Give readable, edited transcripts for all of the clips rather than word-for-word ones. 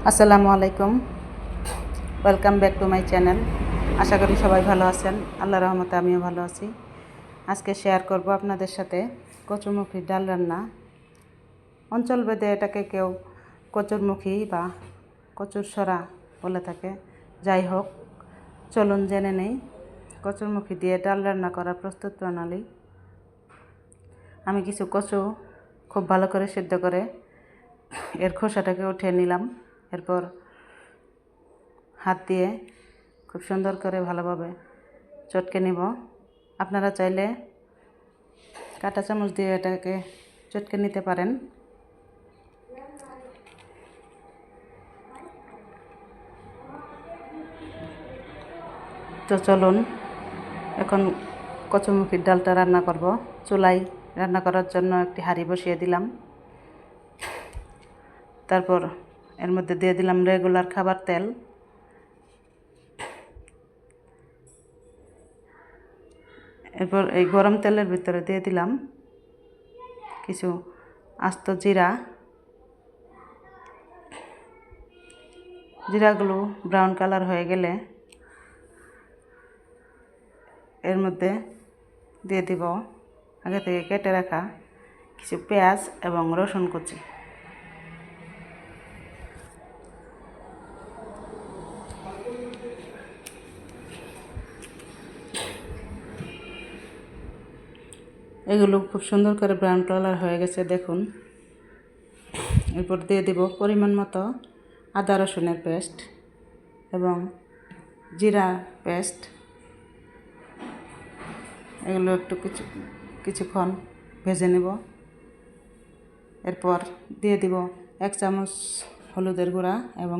আসসালামু আলাইকুম, welcome back to my channel. আশা করি সবাই ভালো আছেন। আল্লাহর রহমতে আমিও ভালো আছি। আজকে শেয়ার করব আপনাদের সাথে কচুরমুখির ডাল রান্না। অঞ্চলভেদে এটাকে কেউ কচুরমুখী বা কচুর সরা বলে থাকে। যাই হোক, চলুন জেনে নেই কচুরমুখী দিয়ে ডাল রান্না করার প্রস্তুত প্রণালী। আমি কিছু কচু খুব ভালো করে সিদ্ধ করে এর খোসাটাকে উঠিয়ে নিলাম। এরপর হাত দিয়ে খুব সুন্দর করে ভালোভাবে চটকে নিব। আপনারা চাইলে কাঁটা চামচ দিয়ে এটাকে চটকে নিতে পারেন। তো চলুন এখন কচুরমুখির ডালটা রান্না করব। চুলায় রান্না করার জন্য একটি হাঁড়ি বসিয়ে দিলাম। তারপর এর মধ্যে দিয়ে দিলাম রেগুলার খাবার তেল। এরপর এই গরম তেলের ভিতরে দিয়ে দিলাম কিছু আস্ত জিরা। জিরাগুলো ব্রাউন কালার হয়ে গেলে এর মধ্যে দিয়ে দিব আগে থেকে কেটে রাখা কিছু পেঁয়াজ এবং রসুন কুচি। এগুলো খুব সুন্দর করে ব্রাউন কালার হয়ে গেছে, দেখুন। এরপর দিয়ে দেব পরিমাণ মতো আদা রসুনের পেস্ট এবং জিরা পেস্ট। এগুলো একটু কিছুক্ষণ ভেজে নেব। এরপর দিয়ে দিব 1 চামচ হলুদের গুঁড়া এবং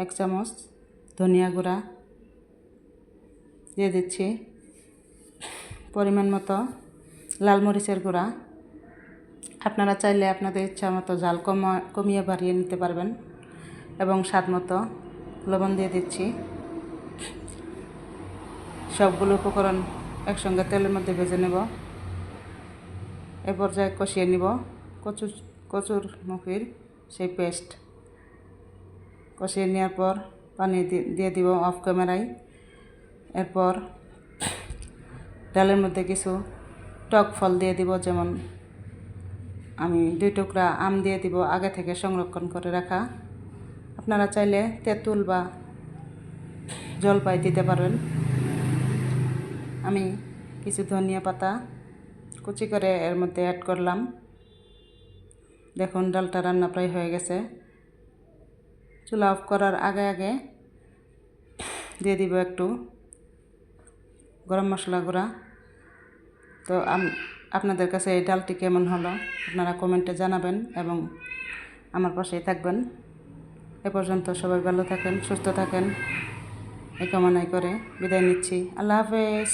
1 চামচ ধনিয়া গুঁড়া। দিয়ে দিচ্ছি পরিমাণ মতো লাল মরিচের গুঁড়া। আপনারা চাইলে আপনাদের ইচ্ছা মতো ঝাল কমিয়ে বাড়িয়ে নিতে পারবেন। এবং স্বাদ মতো লবণ দিয়ে দিচ্ছি। সবগুলো উপকরণ একসঙ্গে তেলের মধ্যে ভেজে নেব। এ পর্যায়ে কষিয়ে নিব কচুরমুখির সেই পেস্ট। কষিয়ে নেওয়ার পর পানি দিয়ে দিব অফ ক্যামেরায়। এরপর ডালের মধ্যে কিছু টক ফল দিয়ে দিব, যেমন আমি 2 টুকরা আম দিয়ে দিব আগে থেকে সংরক্ষণ করে রাখা। আপনারা চাইলে তেঁতুল বা জলপাই দিতে পারেন। আমি কিছু ধনিয়া পাতা কুচি করে এর মধ্যে অ্যাড করলাম। দেখুন ডালটা রান্না প্রায় হয়ে গেছে। চুলা অফ করার আগে আগে দিয়ে দিব একটু গরম মশলা গুঁড়া। তো আপনাদের কাছে এই ডালটি কেমন হলো আপনারা কমেন্টে জানাবেন এবং আমার পাশেই থাকবেন। এ পর্যন্ত সবাই ভালো থাকেন, সুস্থ থাকেন এই কামনাই করে বিদায় নিচ্ছি। আল্লাহ হাফেজ।